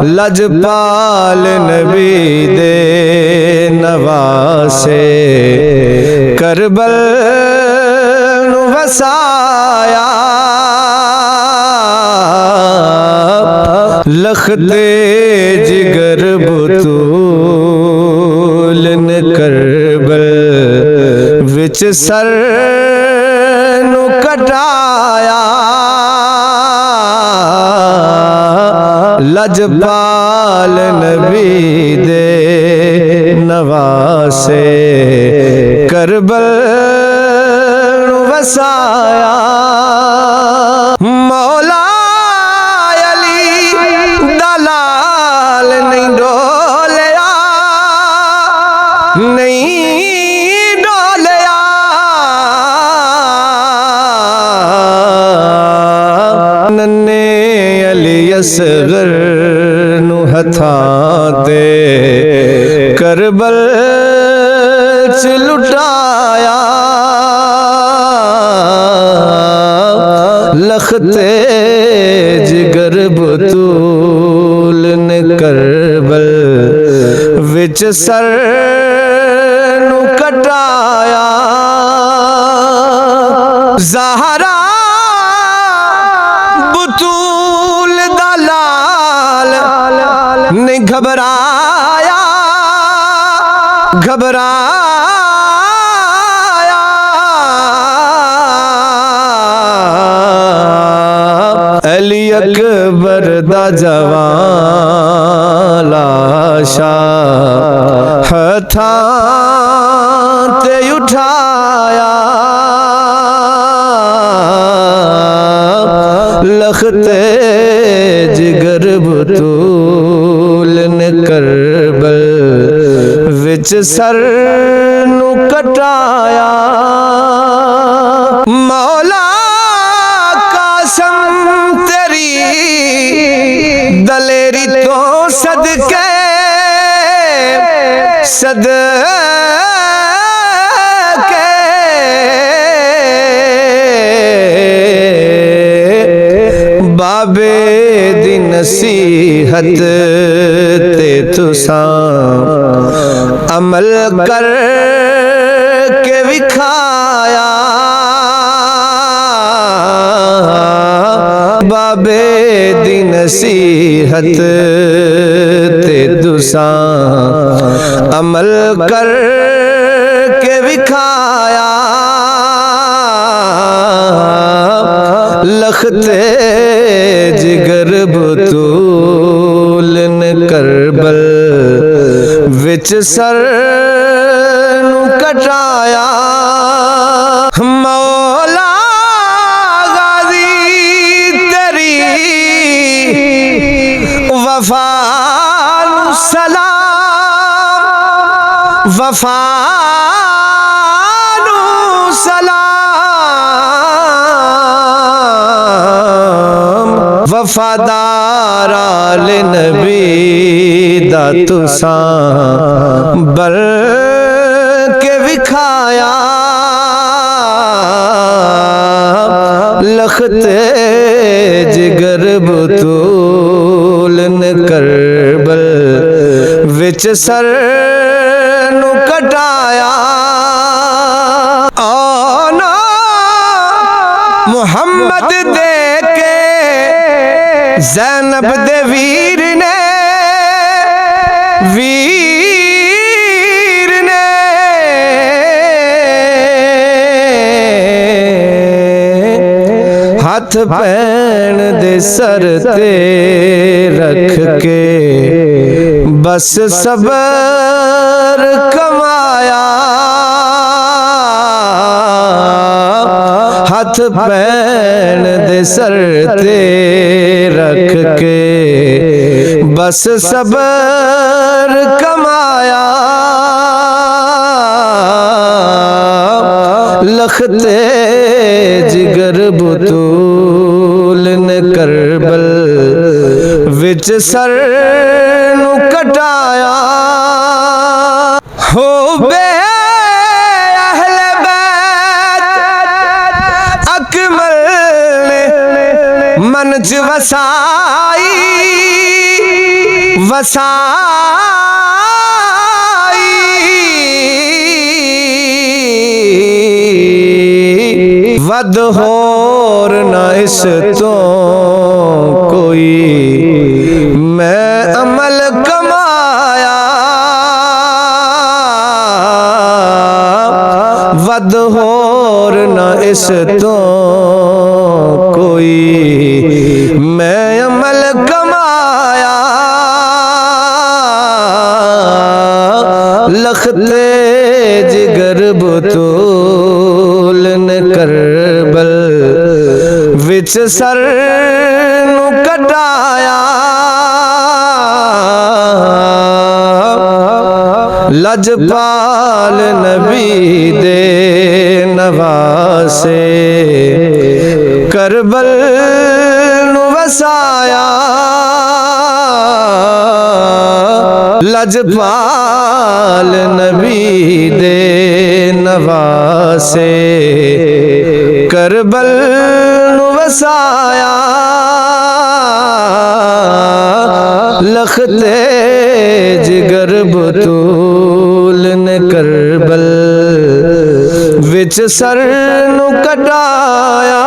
लजपाल नबी दे नवासे करबल नू वसाया लखते जिगर बतूल ने करबल विच सर नू कटाया लजपाल नबी दे नवासे करबल नू वसाया मौला अली दलाल नहीं डोलिया नहीं डोलिया नन्ने अली असगर नू हथां दे करबल च लुटाया लखते जिगर बतूल ने करबल विच सर नू कटाया ज़हरा बतूल दलाल ने घबराया घबराया अली अकबर दा जवान लाशा हथां ते उठाया लखते जिगर बतूल ने करबल विच सर नू कटाया मौला कासम तेरी दलेरी तो सदके बाबे दी नसीहत ते तुसां अमल कर के विखाया बाबे दी नसीहत ते तुसां अमल कर के विखाया लखते जिगर बतूल ने करबल विच सर नू कटाया मौला गाजी तेरी वफा नू सलाम वफा नू सलाम वफादार आले नबी दा तुसां बल के विखाया लखते जिगर बतूल ने करबल विच सर नू कटाया आना मुहम्मद दे के ज़ैनब दे वीर ने हाथ पैन दे सर ते रख के बस सबर कमाया हाथ पैन दे सर ते रख के बस सबर कमाया लखते जिगर बतूल ने करबल विच सर नू कटाया हो बे अहले बैत अकमल ने मन च वसाई वसाई वद होर न इस तो कोई मैं अमल कमाया वद होर न इस तो कोई मैं अमल कमाया लखते जिगर बुतूल ने करबल विच सर नु कटाया लजपाल नबी दे नवासे करबल नु वसाया लजपाल नबी दे नवासे करबल नु वसाया लखते जिगर बुतूल ने करबल विच सर नु कटाया।